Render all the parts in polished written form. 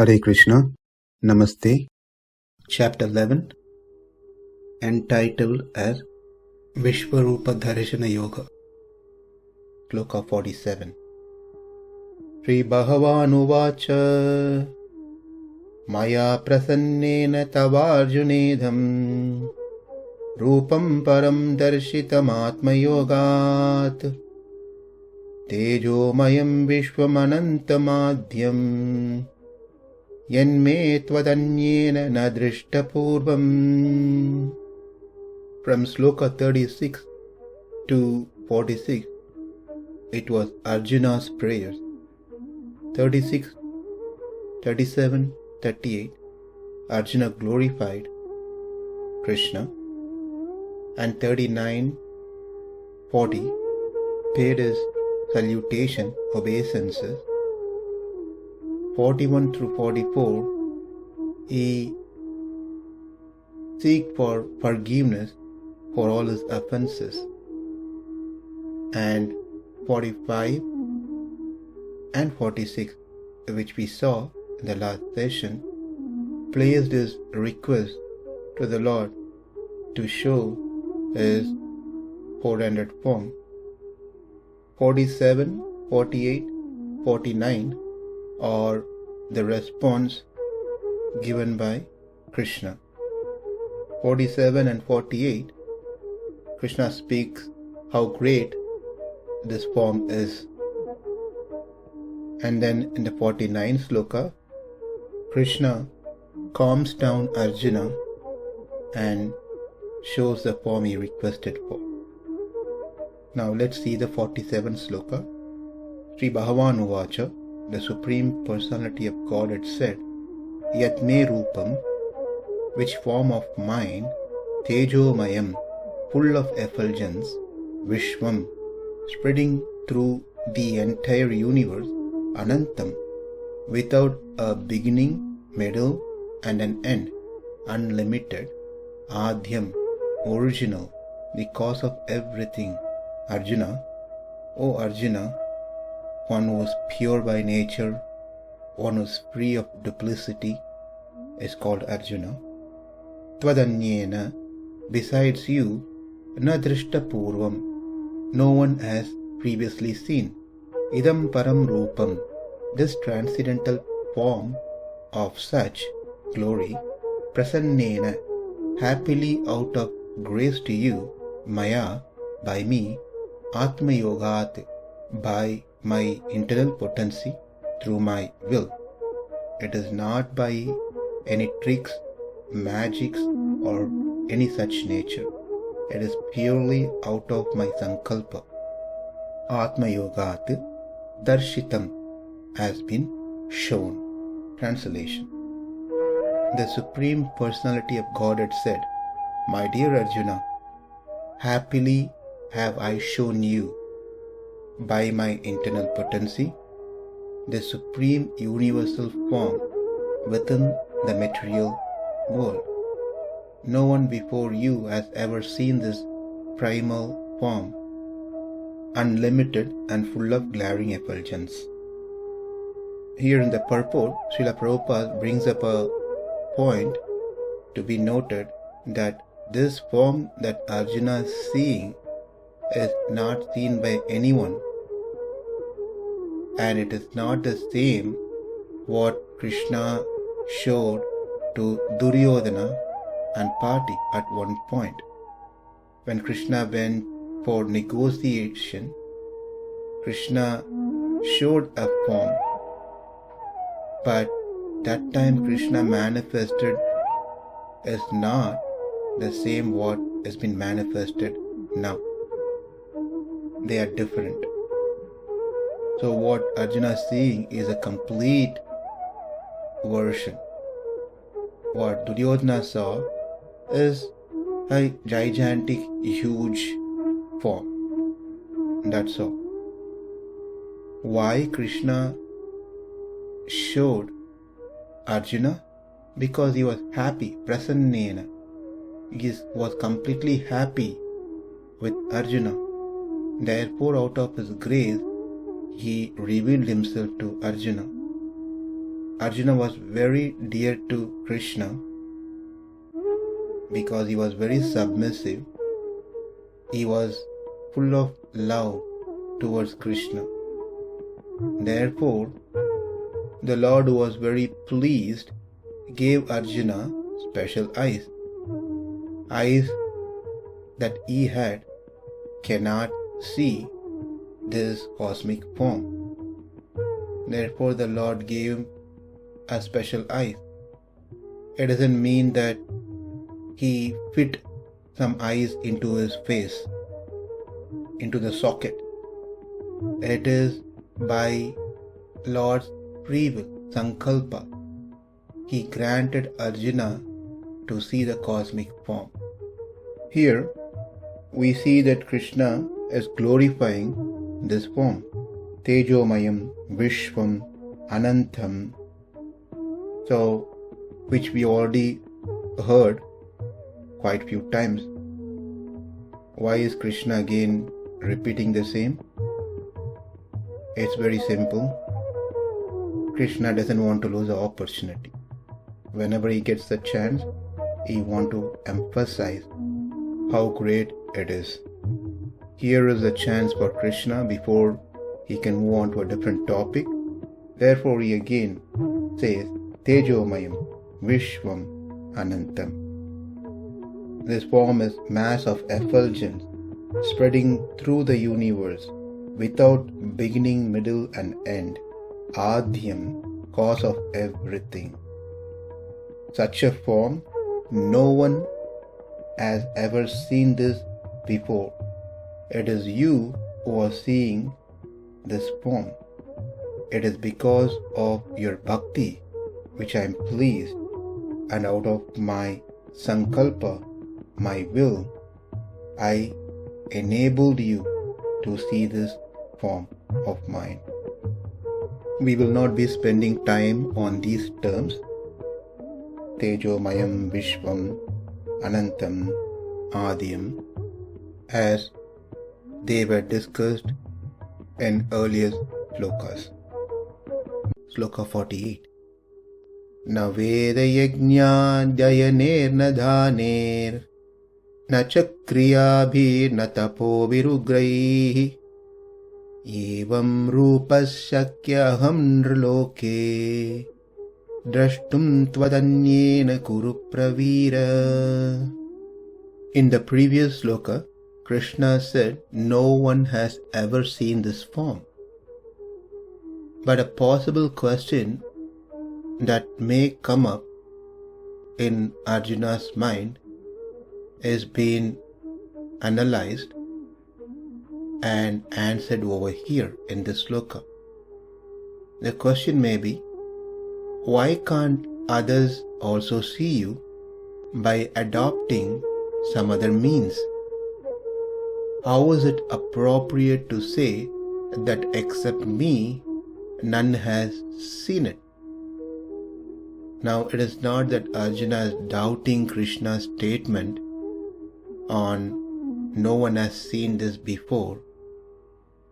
Hare Krishna, Namaste. Chapter 11, entitled as Vishwarupa Dharshana Yoga. Sloka 47. śrī-bhagavān uvāca mayā prasannena tavārjunedaṁ rūpaṁ paraṁ darśitam ātma-yogāt tejo-mayaṁ viśvam anantam ādyaṁ tvad anyena nṛ-loke. From Sloka 36 to 46, it was Arjuna's prayers. 36, 37, 38, Arjuna glorified Krishna, and 39, 40, paid his salutation, obeisances. 41 through 44, he seek for forgiveness for all his offenses. And 45 and 46, which we saw in the last session, placed his request to the Lord to show his 400 form. 47, 48, 49 are the response given by Krishna. 47 and 48, Krishna speaks how great this form is. And then in the 49th sloka, Krishna calms down Arjuna and shows the form he requested for. Now let's see the 47th sloka. śrī-bhagavān uvāca, the Supreme Personality of Godhead said, ātma-rūpaḥ, which form of mine, tejo-mayaṁ, full of effulgence, viśvam, spreading through the entire universe, anantam, without a beginning, middle, and an end, unlimited, ādyaṁ, original, the cause of everything. Arjuna, O Arjuna, one who is pure by nature, one who is free of duplicity, is called Arjuna. Tvad anyena, besides you, nṛ-loke, no one has previously seen. evaṁ-rūpaḥ, this transcendental form of such glory, prasannena, happily out of grace to you, mayā, by me, ātma-yogāt, by my internal potency, through my will. It is not by any tricks, magics, or any such nature. It is purely out of my sankalpa. ātma-yogāt, darśitam, has been shown. Translation. The Supreme Personality of Godhead said, My dear Arjuna, happily have I shown you, by my internal potency, the supreme universal form within the material world. No one before you has ever seen this primal form, unlimited and full of glaring effulgence. Here in the purport, Srila Prabhupada brings up a point to be noted, that this form that Arjuna is seeing is not seen by anyone, and it is not the same what Krishna showed to Duryodhana and Party at one point. When Krishna went for negotiation, Krishna showed a form, but that time Krishna manifested is not the same what has been manifested now. They are different. So what Arjuna is seeing is a complete version. What Duryodhana saw is a gigantic, huge form. That's all. Why Krishna showed Arjuna? Because he was happy, prasannena. He was completely happy with Arjuna. Therefore, out of his grace, he revealed himself to Arjuna. Arjuna was very dear to Krishna because he was very submissive. He was full of love towards Krishna. Therefore, the Lord was very pleased, gave Arjuna special eyes. Eyes that he had cannot see this cosmic form. Therefore, the Lord gave him a special eyes. It doesn't mean that he fit some eyes into his face, into the socket. It is by Lord's free will, sankalpa, he granted Arjuna to see the cosmic form. Here we see that Krishna is glorifying this form, tejo-mayaṁ, viśvam, anantam, so which we already heard quite few times. Why is Krishna again repeating the same? It's very simple. Krishna doesn't want to lose the opportunity. Whenever he gets the chance, he wants to emphasize how great it is. Here is a chance for Krishna before he can move on to a different topic. Therefore he again says, tejo-mayaṁ, viśvam, anantam. This form is mass of effulgence spreading through the universe without beginning, middle and end. ādyaṁ, cause of everything. Such a form, no one has ever seen this before. It is you who are seeing this form. It is because of your bhakti which I am pleased, and out of my sankalpa, my will, I enabled you to see this form of mine. We will not be spending time on these terms, tejo-mayaṁ, viśvam, anantam, ādyaṁ, as they were discussed in earlier slokas. Sloka 48. Na veda-yajñādhyayanair na dānair, na kriyābhir na tapobhir ugraiḥ, evaṁ-rūpaḥ śakya nṛ-loke, tvad anyena kuru-pravīra. In the previous sloka, Krishna said no one has ever seen this form. But a possible question that may come up in Arjuna's mind is being analyzed and answered over here in this sloka. The question may be, why can't others also see you by adopting some other means? How is it appropriate to say that except me, none has seen it? Now, it is not that Arjuna is doubting Krishna's statement on no one has seen this before.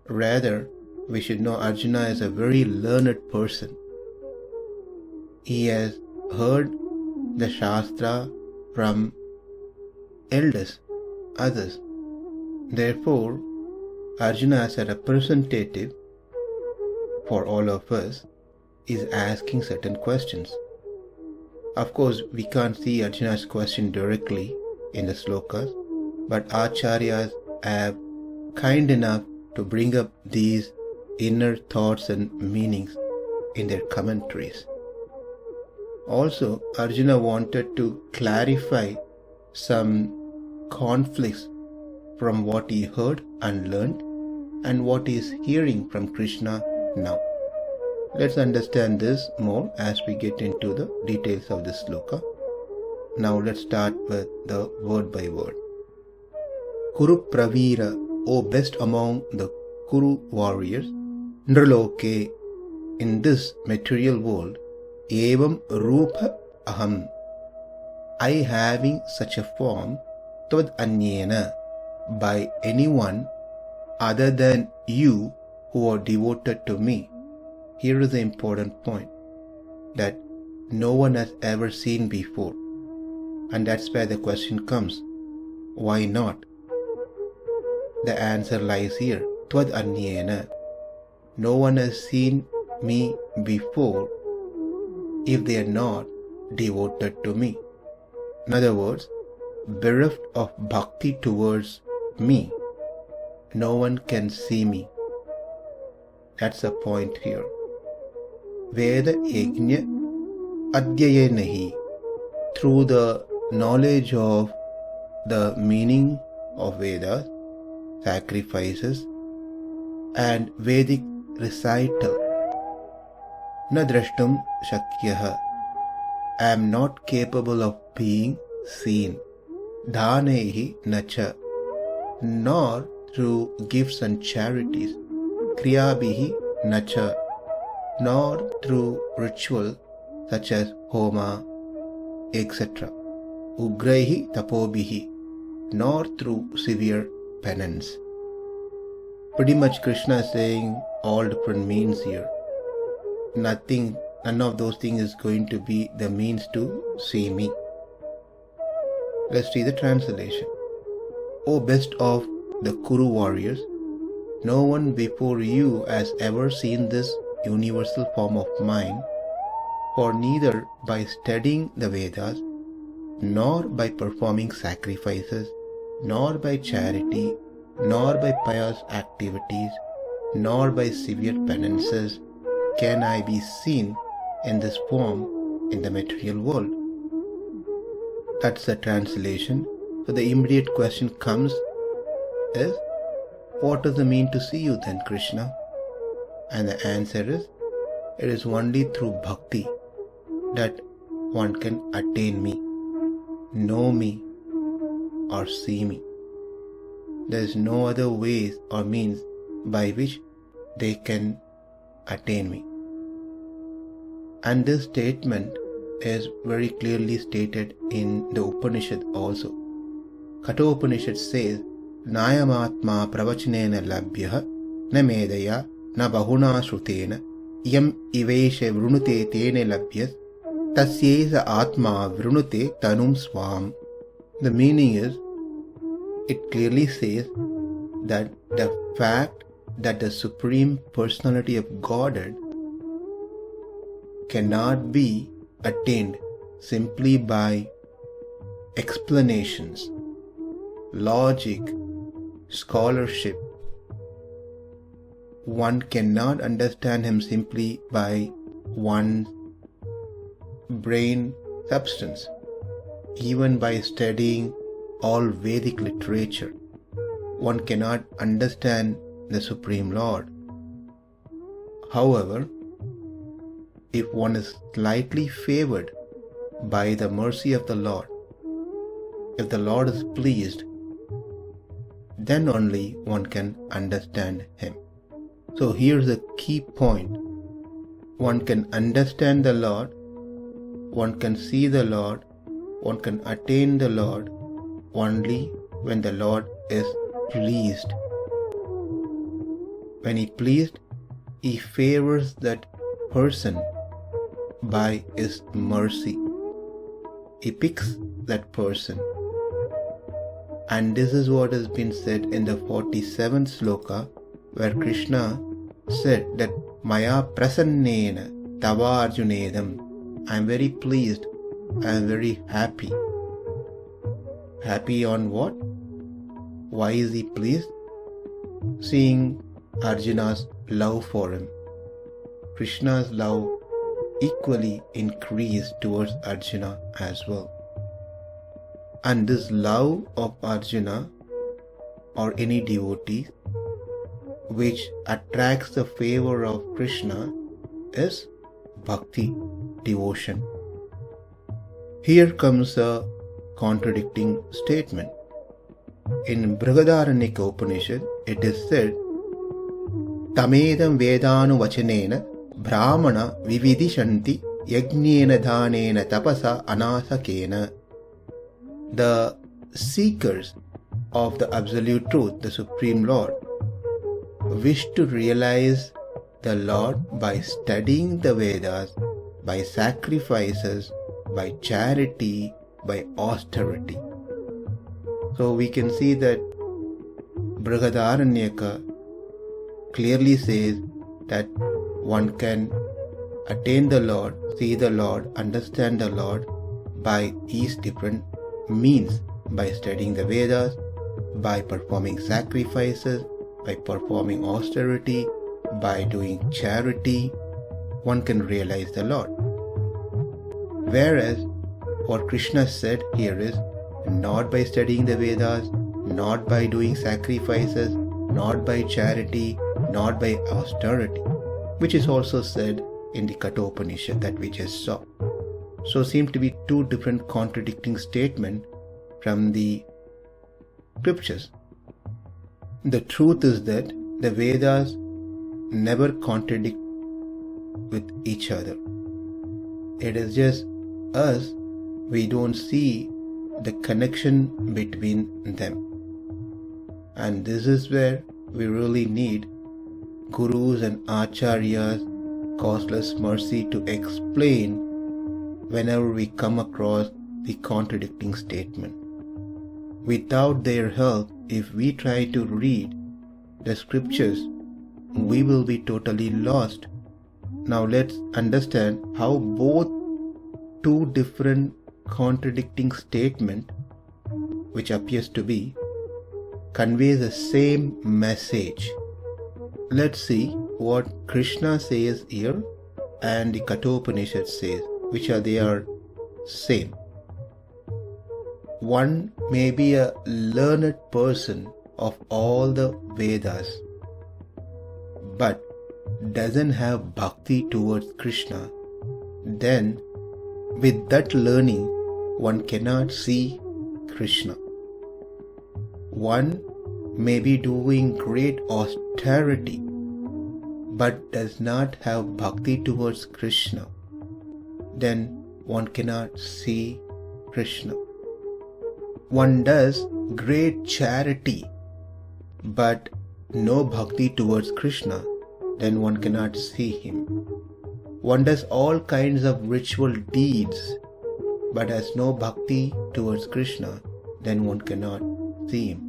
Rather, we should know Arjuna is a very learned person. He has heard the Shastra from elders, others. Therefore, Arjuna as a representative for all of us is asking certain questions. Of course, we can't see Arjuna's question directly in the slokas, but acharyas have kind enough to bring up these inner thoughts and meanings in their commentaries. Also, Arjuna wanted to clarify some conflicts from what he heard and learned and what he is hearing from Krishna now. Let's understand this more as we get into the details of this sloka. Now let's start with the word by word. Kuru-pravīra, O best among the Kuru warriors, nṛ-loke, in this material world, evaṁ-rūpaḥ aham, I having such a form, tvad anyena, by anyone other than you who are devoted to me. Here is the important point. that no one has ever seen before. And that's where the question comes, why not? The answer lies here, tvad anyena. No one has seen me before if they are not devoted to me. In other words, bereft of bhakti towards me, no one can see me. That's the point here. Veda-yajñādhyayanair. Through the knowledge of the meaning of Vedas, sacrifices, and Vedic recital, nṛ-loke śakya. I am not capable of being seen. dānair nacha. Nor through gifts and charities. kriyābhir nacha. Nor through ritual such as homa, etc. ugraiḥ tapobhir. Nor through severe penance. Pretty much Krishna is saying all different means here. None of those things is going to be the means to see me. Let's see the translation. O best of the Kuru warriors, no one before you has ever seen this universal form of mine, for neither by studying the Vedas, nor by performing sacrifices, nor by charity, nor by pious activities, nor by severe penances can I be seen in this form in the material world. That's the translation. So the immediate question comes is, what does it mean to see you then, Krishna? And the answer is, it is only through bhakti that one can attain me, know me, or see me. There is no other ways or means by which they can attain me. And this statement is very clearly stated in the Upanishad also. Kathopanishad says, Nāyam ātma labhyah na medaya na bahuna shrutena yam ivesha vrunute tene labhyas tasyesa ātma vrunute tanum swam. The meaning is, it clearly says that the fact that the Supreme Personality of Godhead cannot be attained simply by explanations, logic, scholarship. One cannot understand him simply by one's brain substance. Even by studying all Vedic literature, one cannot understand the Supreme Lord. However, if one is slightly favored by the mercy of the Lord, if the Lord is pleased, then only one can understand Him. So here's the key point. One can understand the Lord, one can see the Lord, one can attain the Lord only when the Lord is pleased. When He pleased, He favors that person by His mercy. He picks that person. And this is what has been said in the 47th Sloka, where Krishna said that mayā prasannena tavārjunedaṁ. I am very pleased, I am very happy. Happy on what? Why is he pleased? Seeing Arjuna's love for him. Krishna's love equally increased towards Arjuna as well. And this love of Arjuna or any devotee which attracts the favor of Krishna is bhakti, devotion. Here comes a contradicting statement. In Brihadaranyaka Upanishad, it is said, Tamedam vedānu vachanena brahmana vividishanti yajñena dānena tapasa anasakena. The seekers of the Absolute Truth, the Supreme Lord, wish to realize the Lord by studying the Vedas, by sacrifices, by charity, by austerity. So we can see that Brihadaranyaka clearly says that one can attain the Lord, see the Lord, understand the Lord by these different means, by studying the Vedas, by performing sacrifices, by performing austerity, by doing charity, one can realize the Lord. Whereas what Krishna said here is not by studying the Vedas, not by doing sacrifices, not by charity, not by austerity, which is also said in the Kathopanishad that we just saw. So seem to be two different contradicting statements from the scriptures. The truth is that the Vedas never contradict with each other. It is just us, we don't see the connection between them. And this is where we really need gurus and acharyas, causeless mercy to explain whenever we come across the contradicting statement. Without their help, if we try to read the scriptures, we will be totally lost. Now let's understand how both two different contradicting statements, which appears to be, convey the same message. Let's see what Krishna says here and the Kathopanishad says, which are they are same. One may be a learned person of all the Vedas, but doesn't have bhakti towards Krishna. Then with that learning, one cannot see Krishna. One may be doing great austerity, but does not have bhakti towards Krishna. Then one cannot see Krishna. One does great charity, but no bhakti towards Krishna, then one cannot see him. One does all kinds of ritual deeds, but has no bhakti towards Krishna, then one cannot see him.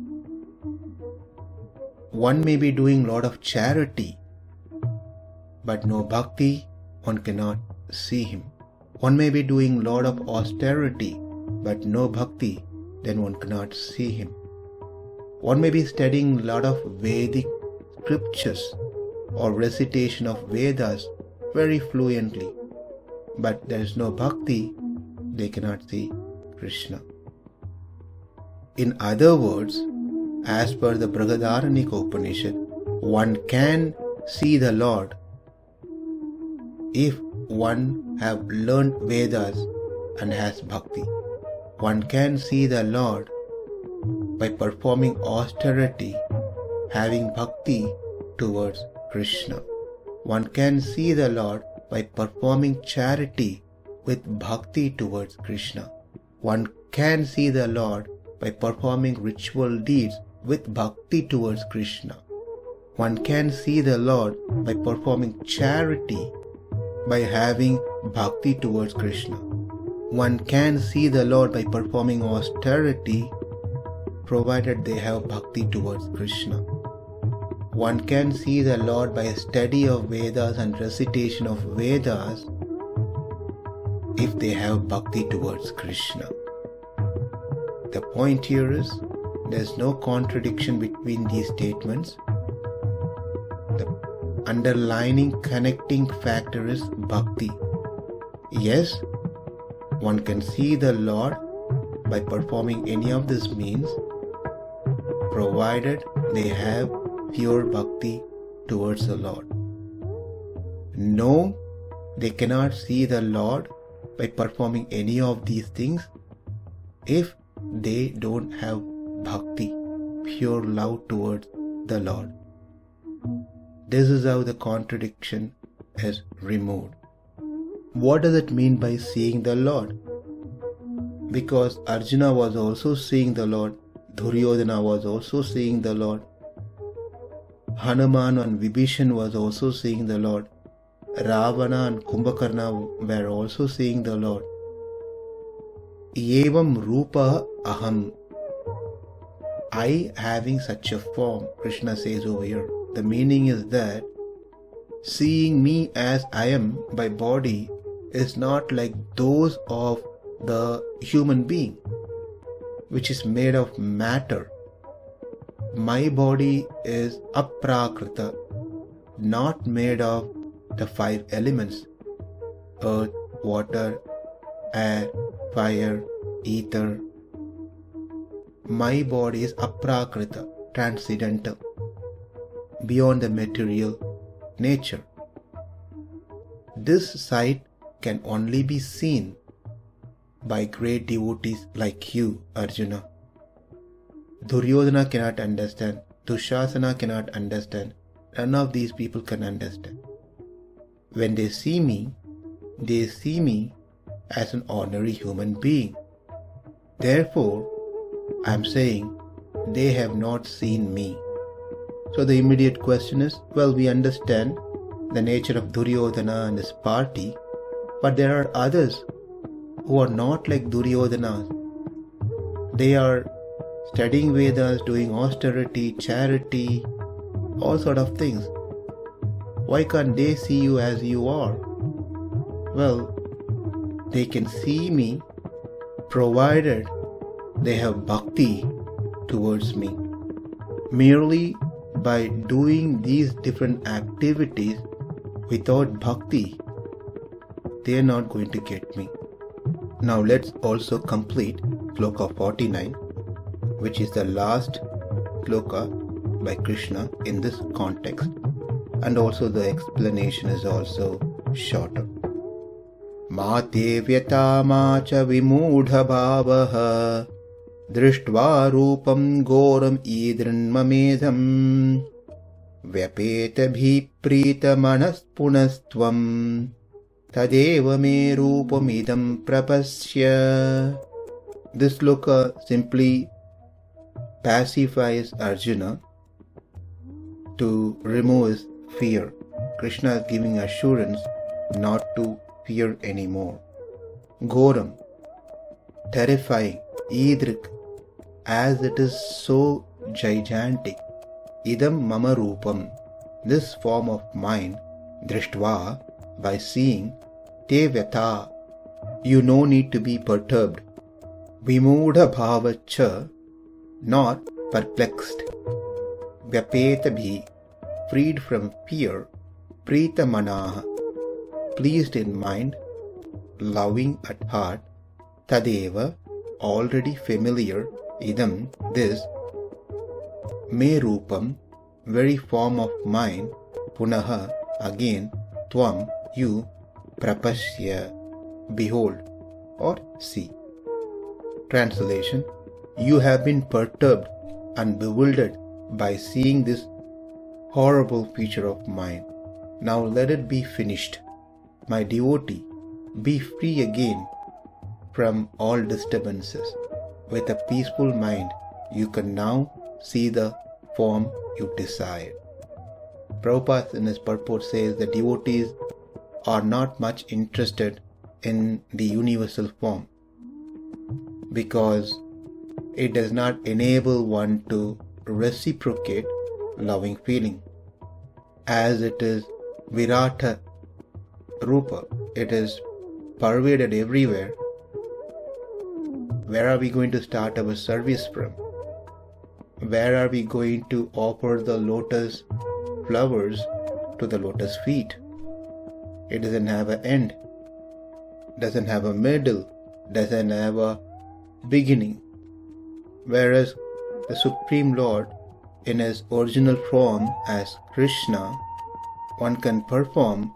One may be doing a lot of charity, but no bhakti, one cannot see him. One may be doing a lot of austerity, but no bhakti, then one cannot see him. One may be studying a lot of Vedic scriptures or recitation of Vedas very fluently, but there is no bhakti, they cannot see Krishna. In other words, as per the Brihadaranyaka Upanishad, one can see the Lord if one have learned Vedas and has bhakti. One can see the Lord by performing austerity, having bhakti towards Krishna. One can see the Lord by performing charity with bhakti towards Krishna. One can see the Lord by performing ritual deeds with bhakti towards Krishna. One can see the Lord by performing charity, by having bhakti towards Krishna. One can see the Lord by performing austerity, provided they have bhakti towards Krishna. One can see the Lord by a study of Vedas and recitation of Vedas if they have bhakti towards Krishna. The point here is, there is no contradiction between these statements. The underlying connecting factor is bhakti. Yes, one can see the Lord by performing any of these means, provided they have pure bhakti towards the Lord. No, they cannot see the Lord by performing any of these things if they don't have bhakti, pure love towards the Lord. This is how the contradiction is removed. What does it mean by seeing the Lord? Because Arjuna was also seeing the Lord, Duryodhana was also seeing the Lord, Hanuman and Vibhishan was also seeing the Lord. Ravana and Kumbhakarna were also seeing the Lord. evaṁ-rūpaḥ aham. I having such a form, Krishna says over here. The meaning is that seeing me as I am by body is not like those of the human being, which is made of matter. My body is aprakrita, not made of the 5 elements: earth, water, air, fire, ether. My body is aprakrita, transcendental, beyond the material nature. This sight can only be seen by great devotees like you, Arjuna. Duryodhana cannot understand, Dushasana cannot understand, none of these people can understand. When they see me as an ordinary human being. Therefore, I am saying they have not seen me. So the immediate question is, well, we understand the nature of Duryodhana and his party, but there are others who are not like Duryodhana. They are studying Vedas, doing austerity, charity, all sort of things. Why can't they see you as you are? Well, they can see me provided they have bhakti towards me. Merely by doing these different activities without bhakti, they are not going to get me. Now let's also complete Sloka 49, which is the last Sloka by Krishna in this context, and also the explanation is also shorter. Māte vyata māca vimūdha bhāvah dṛṣṭva rūpaṁ ghoram idrṇmamedham vyapeta bhi prīta manas punastvam tadeva me rūpamidam prapasya. This sloka simply pacifies Arjuna to remove his fear. Krishna is giving assurance not to fear anymore. Ghoram, terrifying, idrik, as it is so gigantic. Idam mama rūpaṁ, this form of mine, dṛṣṭva, by seeing, te vyata, you no need to be perturbed. Vimūdha bhāvacha, not perplexed. Vyapeta bhi, freed from fear. Prīta manaha, pleased in mind, loving at heart. Tadeva, already familiar. Idam, this. Me rūpaṁ, very form of mine. Punaha, again. Tvam, you. Prapasya, behold or see. Translation: you have been perturbed and bewildered by seeing this horrible feature of mine. Now let it be finished. My devotee, be free again from all disturbances. With a peaceful mind, you can now see the form you desired. Prabhupada in his purport says the devotees are not much interested in the universal form because it does not enable one to reciprocate loving feeling. As it is virata rupa, it is pervaded everywhere. Where are we going to start our service from? Where are we going to offer the lotus flowers to the lotus feet? It doesn't have an end, doesn't have a middle, doesn't have a beginning. Whereas the Supreme Lord, in his original form as Krishna, one can perform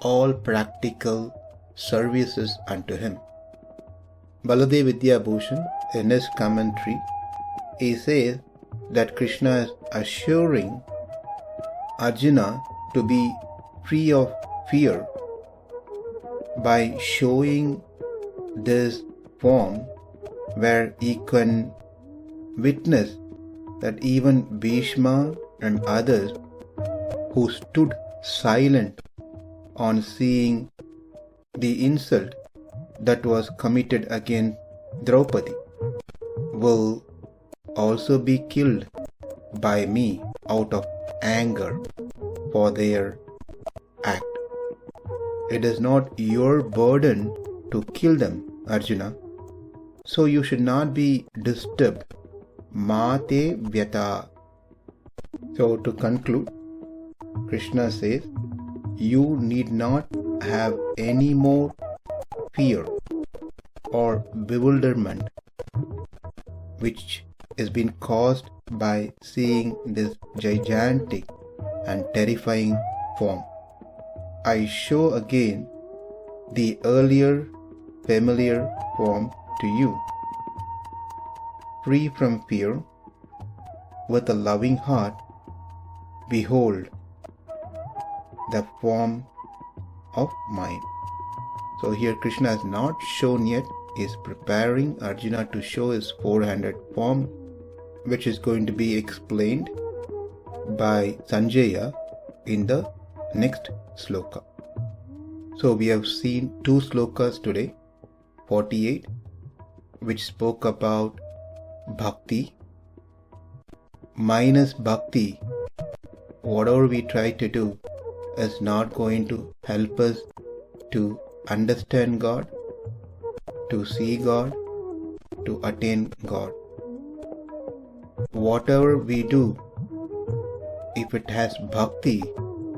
all practical services unto him. Baladev Vidyabhushan, in his commentary, he says that Krishna is assuring Arjuna to be free of fear by showing this form where he can witness that even Viśvam and others who stood silent on seeing the insult that was committed against Draupadi will also be killed by me out of anger for their act. It is not your burden to kill them, Arjuna, so you should not be disturbed. Mate vyata. So to conclude, Krishna says, you need not have any more fear or bewilderment which is been caused by seeing this gigantic and terrifying form. I show again the earlier familiar form to you. Free from fear, with a loving heart, behold the form of mine. So here Krishna has not shown yet, he is preparing Arjuna to show his four-handed form, which is going to be explained by Sanjaya in the next sloka. So we have seen two slokas today, 48, which spoke about bhakti. Minus bhakti, whatever we try to do is not going to help us to understand God, to see God, to attain God. Whatever we do, if it has bhakti,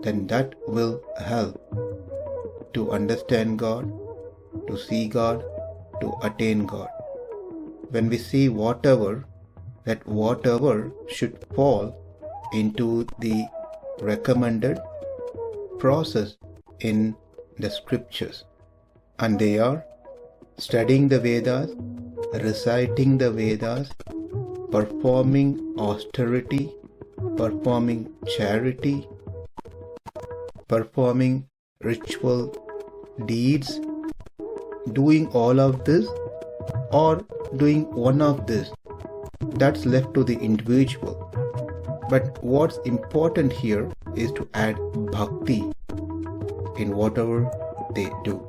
then that will help to understand God, to see God, to attain God. When we see whatever, that whatever should fall into the recommended process in the scriptures, and they are studying the Vedas, reciting the Vedas, performing austerity, performing charity, performing ritual deeds, doing all of this or doing one of this. That's left to the individual. But what's important here is to add bhakti in whatever they do.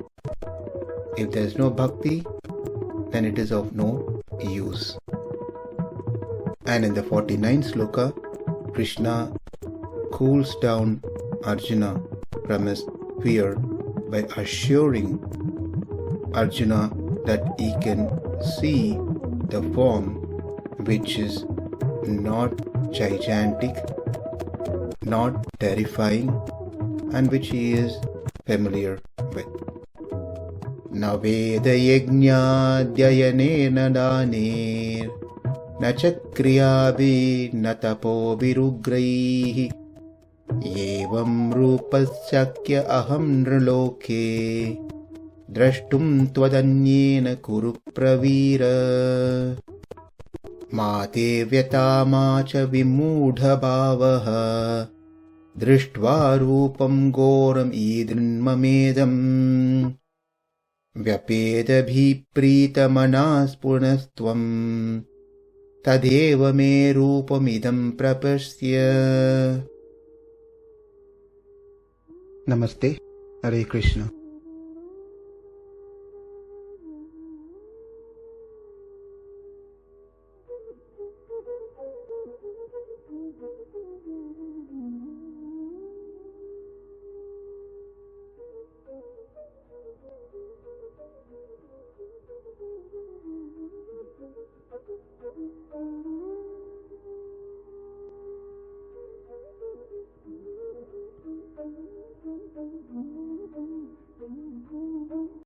If there is no bhakti, then it is of no use. And in the 49th sloka, Krishna cools down Arjuna from his fear by assuring Arjuna that he can see the form which is not gigantic, not terrifying, and which he is familiar with. Na veda-yajñādhyayanair dānair, na kriyābhir, na tapobhir ugraiḥ, evaṁ-rūpaḥ śakya nṛ-loke, dṛṣṭum tvad anyena kuru-pravīra, māte vyata-māca vimūಢ-bhāvah, dṛṣṭvā rūpaṁ ghoram idrīmmamedam, vyapedabhi-prītamanaspurnastvam, tadeva me rūpamidam prapasya. Namaste, Hare Krishna.